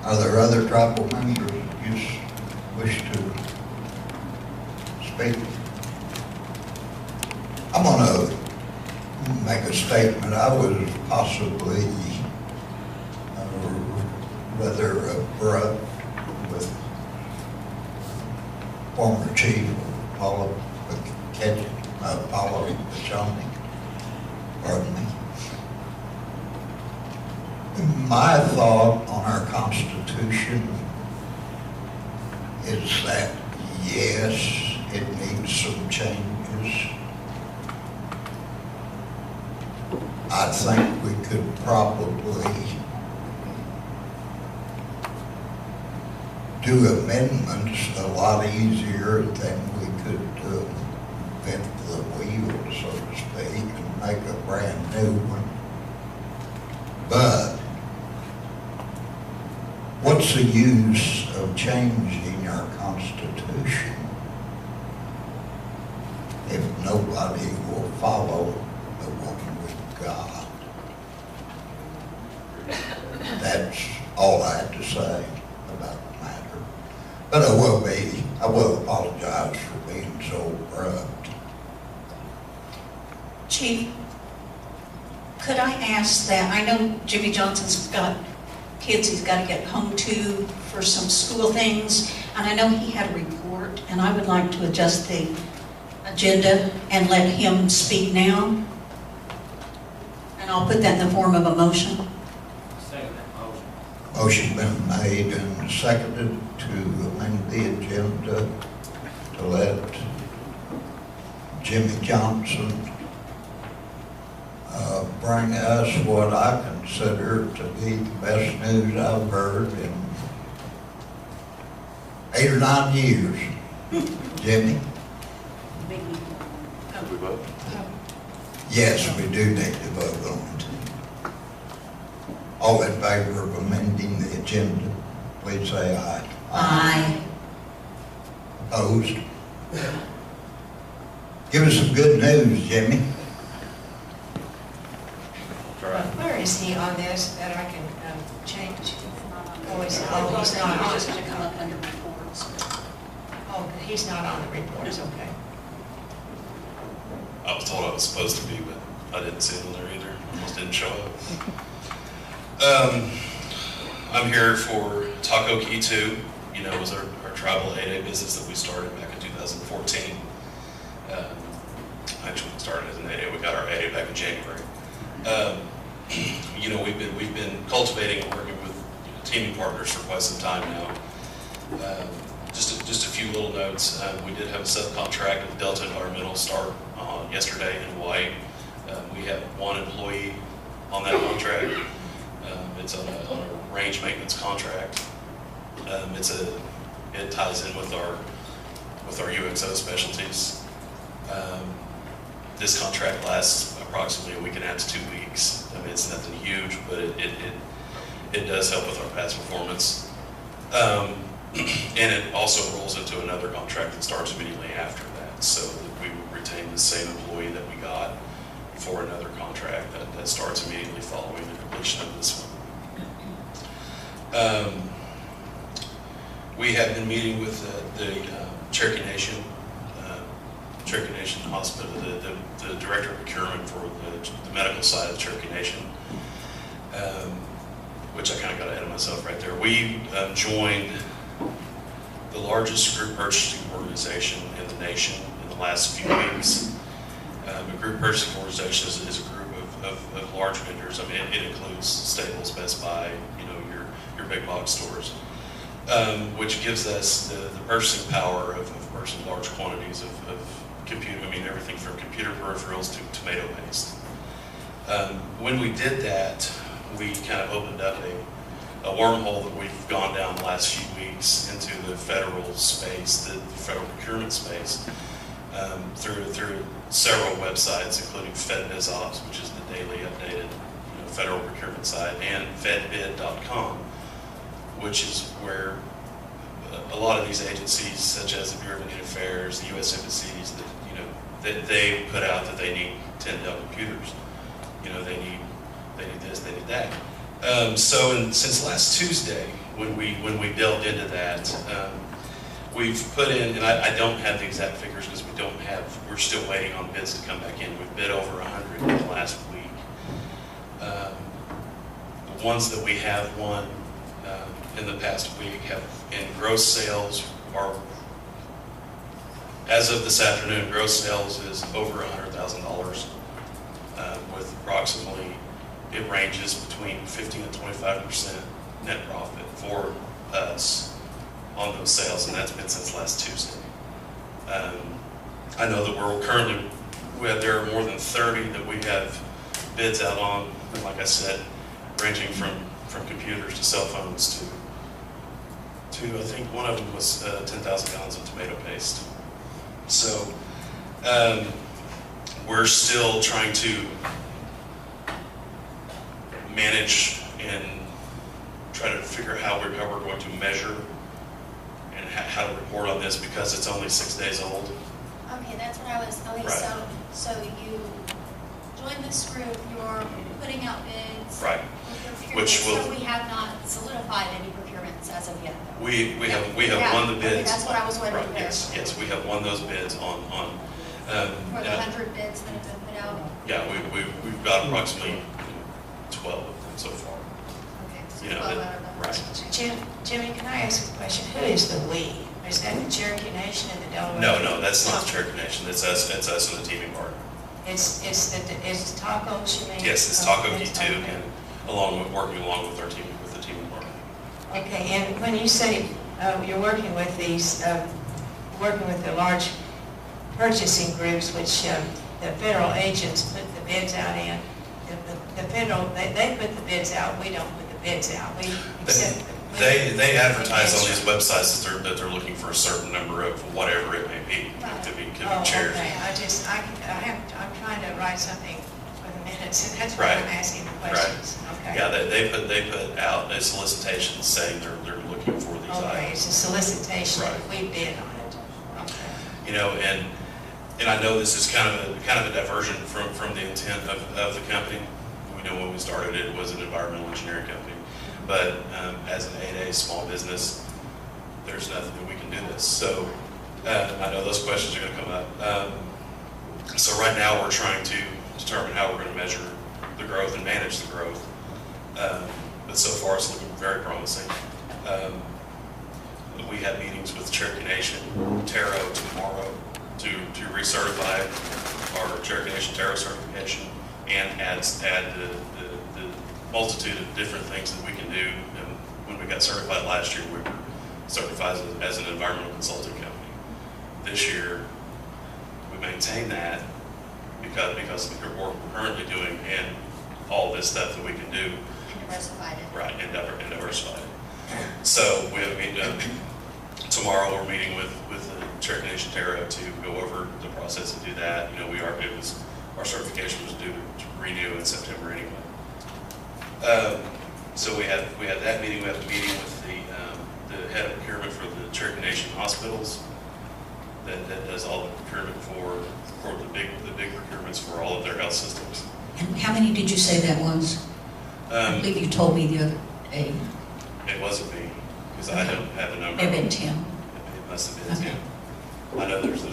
Are there other tribal members you wish to speak? I'm going to make a statement. I was possibly rather abrupt with former Chief Paula Pachoni, pardon me. My thought on our Constitution is that, yes, it needs some changes. I think we could probably do amendments a lot easier than we could invent the wheel, so to speak, and make a brand new one. But what's the use of changing our Constitution if nobody will follow the one we've got? That's all I have to say about the matter. But I will apologize for being so abrupt. Chief, could I ask that, I know Jimmy Johnson's got kids he's got to get home to for some school things, and I know he had a report, and I would like to adjust the agenda and let him speak now. And I'll put that in the form of a motion. Second that motion. Motion been made and seconded to amend the agenda to let Jimmy Johnson bring us what I consider to be the best news I've heard in 8 or 9 years. Jimmy? We vote? Yes, we do need to vote on it. All in favor of amending the agenda, please say aye. Aye. Opposed? Give us some good news, Jimmy. Where is he on this that I can change? Oh, he's not on. It's just going to come up under reports. Oh, he's not on the reports, okay. I was told I was supposed to be, but I didn't see it on there either. Almost didn't show up. I'm here for Taco Key 2. You know, it was our tribal 8A business that we started back in 2014. Actually, we started as an 8A. We got our 8A back in January. You know, we've been cultivating and working with teaming partners for quite some time now. Just a few little notes. We did have a subcontract with Delta Environmental start yesterday in Hawaii. We have 1 employee on that contract. It's on a range maintenance contract. It ties in with our UXO specialties. This contract lasts approximately a week and a half to 2 weeks. I mean, it's nothing huge, but it does help with our past performance. And it also rolls into another contract that starts immediately after that, so that we retain the same employee that we got for another contract that starts immediately following the completion of this one. We have been meeting with the Cherokee Nation Hospital, the Director of Procurement for the medical side of Cherokee Nation, which I kind of got ahead of myself right there. We joined the largest group purchasing organization in the nation in the last few weeks. A group purchasing organization is a group of large vendors. I mean, it includes Staples, Best Buy, you know, your big box stores, which gives us the purchasing power of purchasing large quantities of computer. I mean, everything from computer peripherals to tomato paste. When we did that, we kind of opened up a wormhole that we've gone down the last few weeks into the federal space, the federal procurement space, through several websites, including FedBizOps, which is the daily updated federal procurement site, and fedbid.com, which is where a lot of these agencies, such as the Bureau of Indian Affairs, the U.S. embassies, that they put out that they need 10 Dell computers. You know, they need this, they need that. Since last Tuesday, when we delved into that, we've put in, and I don't have the exact figures because we're still waiting on bids to come back in. We've bid over 100 in the last week. The ones that we have won in the past week have, in gross sales, are, as of this afternoon, gross sales is over $100,000, with approximately, it ranges between 15 and 25% net profit for us on those sales, and that's been since last Tuesday. I know that we're currently, there are more than 30 that we have bids out on, and like I said, ranging from computers to cell phones to I think one of them was 10,000 gallons of tomato paste. So we're still trying to manage and try to figure out how we're going to measure and how to report on this, because it's only 6 days old. Okay, that's what I was, okay, Right. so you joined this group, you're putting out bids. Right. with Which procurement, will- So we have not solidified any procurements as of yet, though. We have won the Okay, bids. that's what I was wondering Right, there. yes, we have won those bids on. For the 100 bids that have been put out? Yeah, we've got approximately 12 of them so far. Okay, so You know, 12 that- out of them. right. Jimmy, can I ask a question? Who is the "we"? Is that the Cherokee Nation and the Delaware? No, that's not the Cherokee Nation. It's us and the teaming partner. It's Tacos, you mean? Yes, it's Oh, Taco it's D2, okay. and working along with the teaming partner. Okay, and when you say you're working with these, working with the large purchasing groups, which the federal agents put the bids out in, the federal, they put the bids out, we don't put the bids out. We accept. They advertise on these websites that they're looking for a certain number of whatever it may be. Right. Could be Oh, chairs. okay, I'm trying to write something for the minutes, and that's why I'm Right. asking the questions. Okay. Yeah, they put out a solicitation saying they're looking for these Okay, items. it's a solicitation, Right. we bid on it. Okay. You know, and I know this is kind of a diversion from the intent of the company. We know when we started it was an environmental engineering company, but as an 8A small business, there's nothing that we can do this. So I know those questions are going to come up. So right now we're trying to determine how we're going to measure the growth and manage the growth. But so far it's looking very promising. We have meetings with Cherokee Nation, Taro tomorrow to recertify our Cherokee Nation Taro certification and add the multitude of different things that we can do. And when we got certified last year, we were certified as an environmental consulting company. This year, we maintain that because of the work we're currently doing and all this stuff that we can do. And diversified it. Right, and diversified. So we have a meeting, tomorrow we're meeting with the Cherokee Nation Taro to go over the process to do that. You know, our certification was due to renew in September anyway. So we had that meeting. We have a meeting with the head of procurement for the Cherokee Nation hospitals that does all the procurement for the big procurements for all of their health systems. And how many did you say that was? I believe you told me the other day. It wasn't me, because I don't have a number. Maybe 10. It must have been, Okay. yeah. I know there's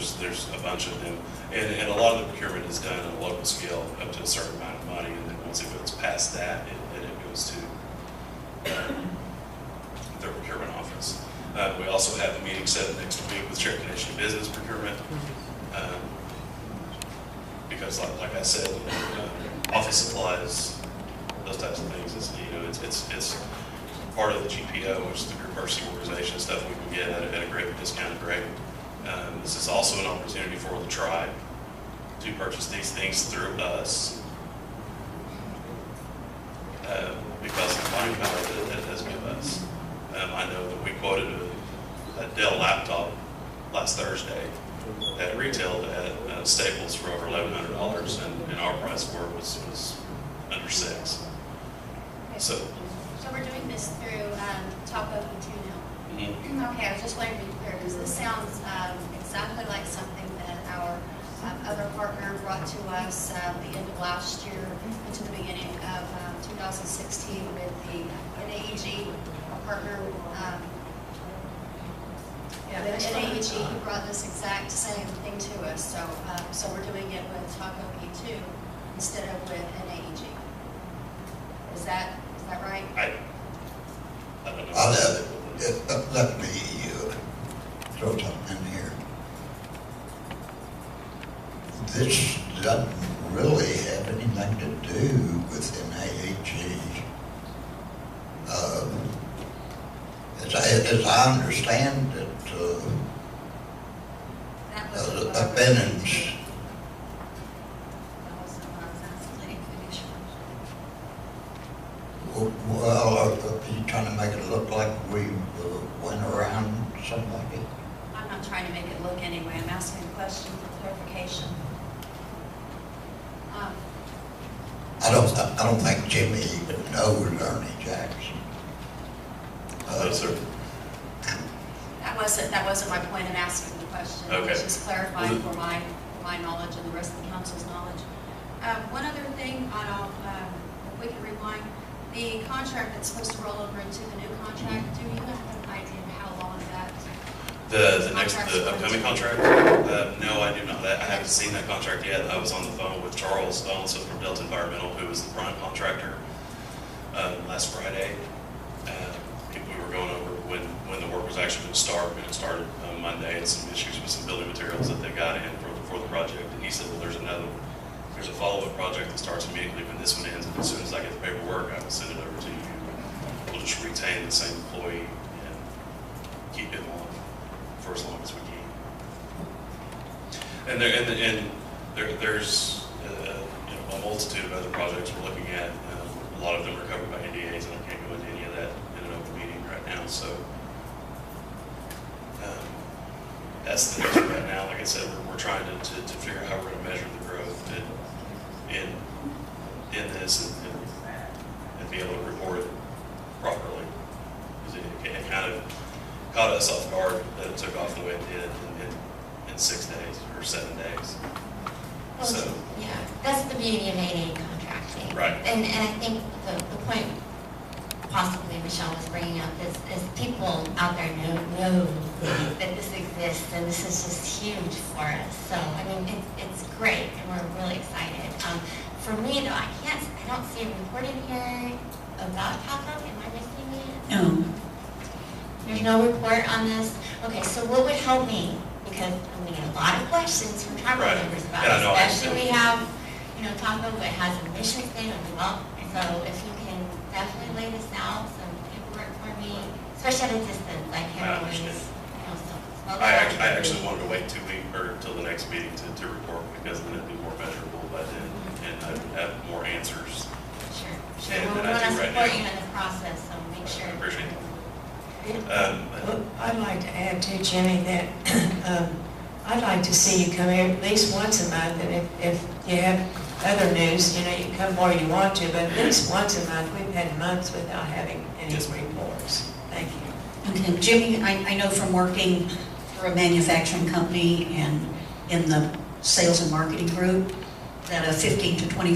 a bunch of them, and a lot of the procurement is done on a local scale up to a certain amount of money, and then once it goes past that, then it goes to their procurement office. We also have a meeting set next week with Cherokee Nation Business Procurement, because like I said, office supplies, those types of things, it's part of the GPO, which is the group purchasing organization, stuff we can get at a great discounted rate. This is also an opportunity for the tribe to purchase these things through us because of the buying power that it does give us. I know that we quoted a Dell laptop last Thursday that retailed at Staples for over $1,100, and our price for it was under $6. So we're doing this through Taco D2 now. Okay, I was just wanting to be clear, because this sounds exactly like something that our other partner brought to us the end of last year into the beginning of 2016 with the NAEG partner. The NAEG brought this exact same thing to us, so we're doing it with Taco E2 instead of with NAEG. Is that right? I don't know. Let me throw something in here. This doesn't really have anything to do with NAEG. As I understand it, That was opinions. That wasn't what I was asking. Well, are you trying to make it look like we went around somebody? I'm not trying to make it look anyway. I'm asking a question for clarification. I don't think Jimmy even knows Ernie Jackson. No, sir. That wasn't my point in asking the question. Okay. It was just clarifying for my knowledge and the rest of the council's knowledge. One other thing, if we can rewind, the contract that's supposed to roll over into the new contract, do you have an idea of how long that? The upcoming contract? No, I do not. I haven't seen that contract yet. I was on the phone with Charles Donaldson from Delta Environmental, who is the prime contractor, last Friday. We were going over when the work was actually going to start, and it started on Monday, and some issues with some building materials that they got in for the project. And he said, well, there's a follow-up project that starts immediately when this one ends, and as soon as I get the paperwork, I will send it over to you. We'll just retain the same employee and keep him on for as long as we can. And there's a multitude of other projects we're looking at. A lot of them are covered by NDAs, and I can't go into any of that in an open meeting right now. So that's the thing right now. Like I said, we're trying to figure out how we're going to measure the growth in this and be able to report it properly. Because it kind of caught us off guard that it took off the way it did in 6 days or 7 days. Well, So, yeah, that's the beauty of AA contracting. Right. And I think the point possibly Michelle was bringing up is people out there know that this exists, and this is just huge for us. So, I mean, it's great, and we're really excited. For me, though, I don't see a report in here about Taco. Am I missing it? No. There's no report on this? Okay, so what would help me, because I'm gonna get a lot of questions from tribal Right. members about Yeah, it, no, I especially understand. we have, Taco that has a mission statement as well. So if you can definitely lay this out, some paperwork for me, especially at a distance, I can't always, understand. so. I actually wanted to wait 2 weeks or till the next meeting to report, because then it'd be more measurable by then, and I would have more answers. Sure. And Well, we then I wanna do right support now. you in this process, so make sure. I appreciate it. Well, I'd like to add too, Jimmy, that I'd like to see you come here at least once a month, and if you have other news, you can come more you want to, but at least once a month. We've had months without having any Yes, ma'am. reports. Thank you. Okay, Jimmy, I know from working for a manufacturing company and in the sales and marketing group that a 15 to 20